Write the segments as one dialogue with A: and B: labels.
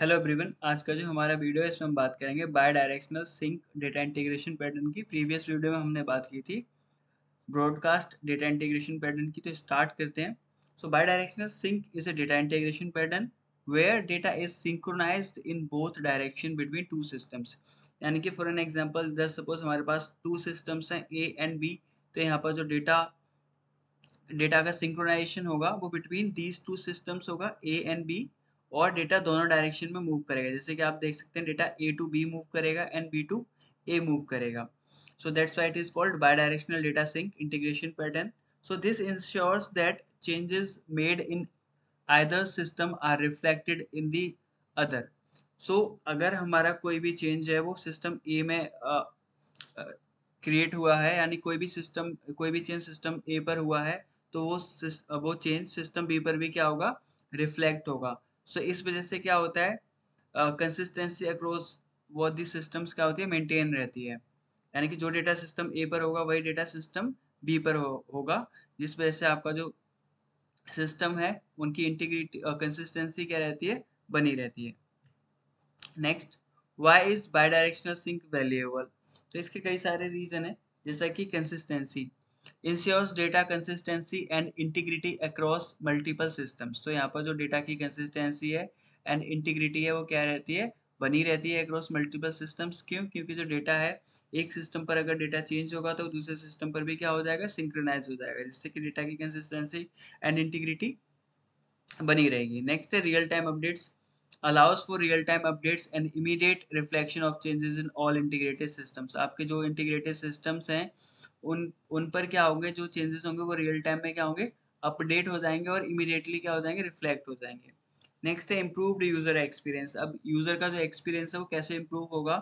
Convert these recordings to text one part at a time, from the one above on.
A: Hello everyone. आज का जो हमारा वीडियो है इसमें हम बात करेंगे bidirectional sync data integration pattern की। प्रीवियस वीडियो में हमने बात की थी ब्रॉडकास्ट डेटा इंटीग्रेशन पैटर्न की। तो स्टार्ट करते हैं। So bidirectional sync is a data integration pattern where data is synchronized in both direction between two systems. यानी कि for an example just suppose हमारे पास टू सिस्टम्स हैं ए and B. तो यहाँ पर जो डेटा डेटा का सिंक्रोनाइजेशन होगा वो बिटवीन दीज टू सिस्टम्स होगा ए एंड बी। और डेटा दोनों डायरेक्शन में मूव करेगा, जैसे कि आप देख सकते हैं data A to B move करेगा and B to A move करेगा। So that's why it is called bidirectional data sync integration pattern. So this ensures that changes made in either system are reflected in the other. So अगर हमारा कोई भी change है वो system ए में create हुआ है, यानी कोई भी चेंज सिस्टम ए पर हुआ है, तो वो चेंज सिस्टम बी पर भी क्या होगा, रिफ्लेक्ट होगा। सो इस वजह से क्या होता है, कंसिस्टेंसी अक्रॉस वो दी सिस्टम्स क्या होती है, मेंटेन रहती है। यानी कि जो डेटा सिस्टम ए पर होगा वही डेटा सिस्टम बी पर होगा, जिस वजह से आपका जो सिस्टम है उनकी इंटीग्रिटी कंसिस्टेंसी क्या रहती है, बनी रहती है। Next, why is bidirectional sync valuable. तो इसके कई सारे रीजन है, जैसा कि consistency ensures data consistency and integrity across multiple systems. तो यहाँ पर जो डेटा की कंसिस्टेंसी है एंड इंटीग्रिटी है वो क्या रहती है, बनी रहती है अक्रॉस मल्टीपल सिस्टम्स। क्यों? क्योंकि जो डेटा है एक सिस्टम पर अगर डेटा चेंज होगा तो दूसरे सिस्टम पर भी क्या हो जाएगा, सिंक्रोनाइज हो जाएगा, जिससे कि डेटा की कंसिस्टेंसी एंड इंटीग्रिटी बनी रहेगी। नेक्स्ट है real time updates, allows for real time updates and immediate reflection of changes in all integrated systems. आपके जो इंटीग्रेटेड सिस्टम्स हैं उन पर क्या होंगे, जो चेंजेस होंगे वो रियल टाइम में क्या होंगे, अपडेट हो जाएंगे और इमीडिएटली क्या हो जाएंगे, रिफ्लेक्ट हो जाएंगे। नेक्स्ट है इम्प्रूव्ड यूजर एक्सपीरियंस। अब यूजर का जो एक्सपीरियंस है वो कैसे इम्प्रूव होगा,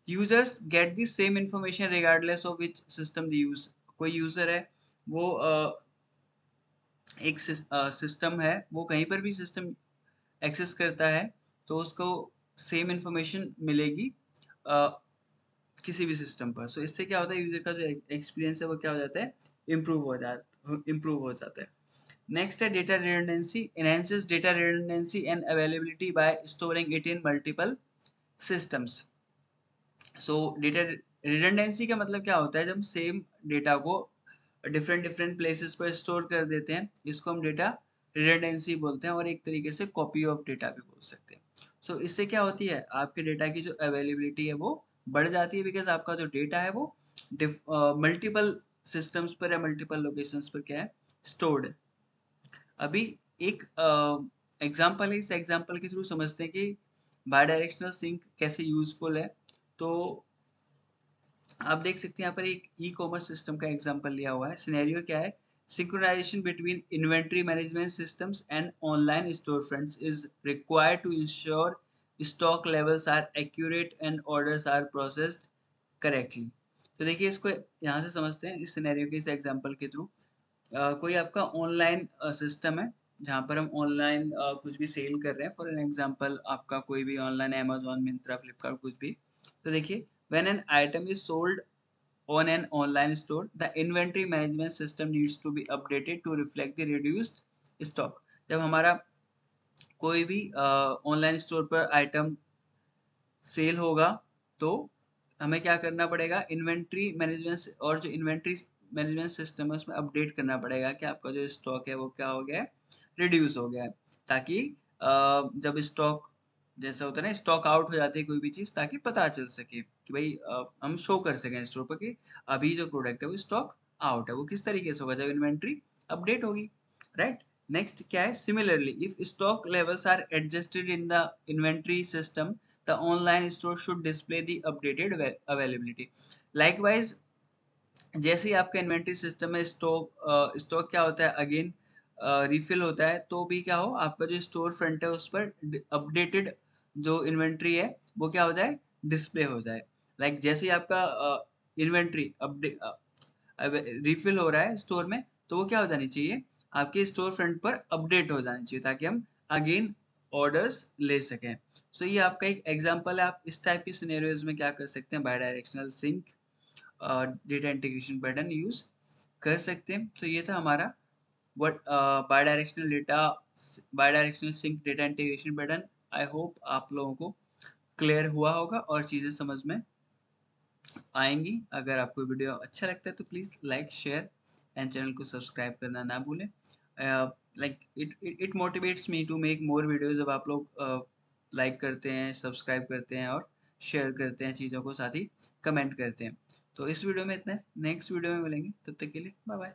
A: users get the same information regardless of which system the use. कोई यूजर है वो एक सिस्टम है, वो कहीं पर भी सिस्टम एक्सेस करता है तो उसको सेम इंफॉर्मेशन मिलेगी अ, किसी भी सिस्टम पर। सो इससे क्या होता है, यूजर का जो एक्सपीरियंस है वो क्या हो जाता है, इम्प्रूव हो जाता है। नेक्स्ट है data redundancy, enhances data redundancy and availability bye storing it in multiple systems. So data redundancy का मतलब क्या होता है, जब हम सेम डेटा को डिफरेंट डिफरेंट प्लेसेस पर स्टोर कर देते हैं, इसको हम डेटा रिडंडेंसी बोलते हैं, और एक तरीके से कॉपी ऑफ डेटा भी बोल सकते हैं। सो इससे क्या होती है, आपके डेटा की जो अवेलेबिलिटी है वो बढ़ जाती है, बिकॉज आपका जो डेटा है वो मल्टीपल सिस्टम्स पर या मल्टीपल लोकेशंस पर क्या है, स्टोर्ड है। अभी एक एग्जाम्पल है, इस एग्जाम्पल के थ्रू समझते हैं कि बाय डायरेक्शनल सिंक कैसे यूजफुल है। तो आप देख सकते हैं यहाँ पर एक ई कॉमर्स सिस्टम का एग्जांपल लिया हुआ है। सिनेरियो क्या है, synchronization between inventory management systems and online store fronts is required to ensure stock levels are accurate and orders are processed correctly. तो देखिए इसको यहाँ से समझते हैं, इस सिनेरियो के इस एग्जांपल के थ्रू। कोई आपका ऑनलाइन सिस्टम है जहाँ पर हम ऑनलाइन कुछ भी सेल कर रहे हैं। फॉर एन एग्जांपल आपका कोई भी ऑनलाइन अमेजोन, मिंत्रा, फ्लिपकार्ट कुछ भी। तो देखिए when an item is sold on an online store, the inventory management system needs to be updated to reflect the reduced stock। जब हमारा कोई भी ऑनलाइन स्टोर पर आइटम सेल होगा तो हमें क्या करना पड़ेगा, इन्वेंट्री मैनेजमेंट, और जो इन्वेंट्री मैनेजमेंट सिस्टम है उसमें अपडेट करना पड़ेगा कि आपका जो स्टॉक है वो क्या हो गया है, रिड्यूस हो गया है। ताकि जब स्टॉक जैसा होता है ना, स्टॉक आउट हो जाती है कोई भी चीज़, ताकि पता चल सके कि भाई हम शो कर सकें स्टोर पर कि अभी जो प्रोडक्ट है वो स्टॉक आउट है। वो किस तरीके से होगा, जब इन्वेंट्री अपडेट होगी, राइट। नेक्स्ट क्या है, similarly if stock levels are adjusted in the inventory system, the online store should display the updated availability। Likewise, जैसे ही आपका इन्वेंट्री सिस्टम में स्टॉक क्या होता है, अगेन रिफिल होता है, तो भी क्या हो, आपका जो स्टोर फ्रंट है उस पर अपडेटेड जो इन्वेंट्री है वो क्या हो जाए, डिस्प्ले हो जाए। लाइक जैसे ही आपका इन्वेंट्री अपडेट रिफिल हो रहा है स्टोर में, तो वो क्या हो जानी चाहिए, आपके स्टोर फ्रंट पर अपडेट हो जानी चाहिए, ताकि हम अगेन ऑर्डर्स ले सकें। सो ये आपका एक एग्जांपल है। आप इस टाइप के सिनेरियोज में क्या कर सकते हैं, bidirectional sync data integration pattern use कर सकते हैं। तो ये था हमारा what bidirectional sync data integration pattern I hope आप लोगों को क्लियर हुआ होगा और चीज़ें समझ में आएँगी। अगर आपको वीडियो अच्छा लगता है तो please like, share and channel को सब्सक्राइब करना ना भूलें। Like it motivates me to make more videos जब आप लोग लाइक करते हैं, सब्सक्राइब करते हैं और शेयर करते हैं चीज़ों को, साथ ही कमेंट करते हैं। तो इस वीडियो में इतना है, नेक्स्ट वीडियो में मिलेंगे, तब तक के लिए बाय बाय।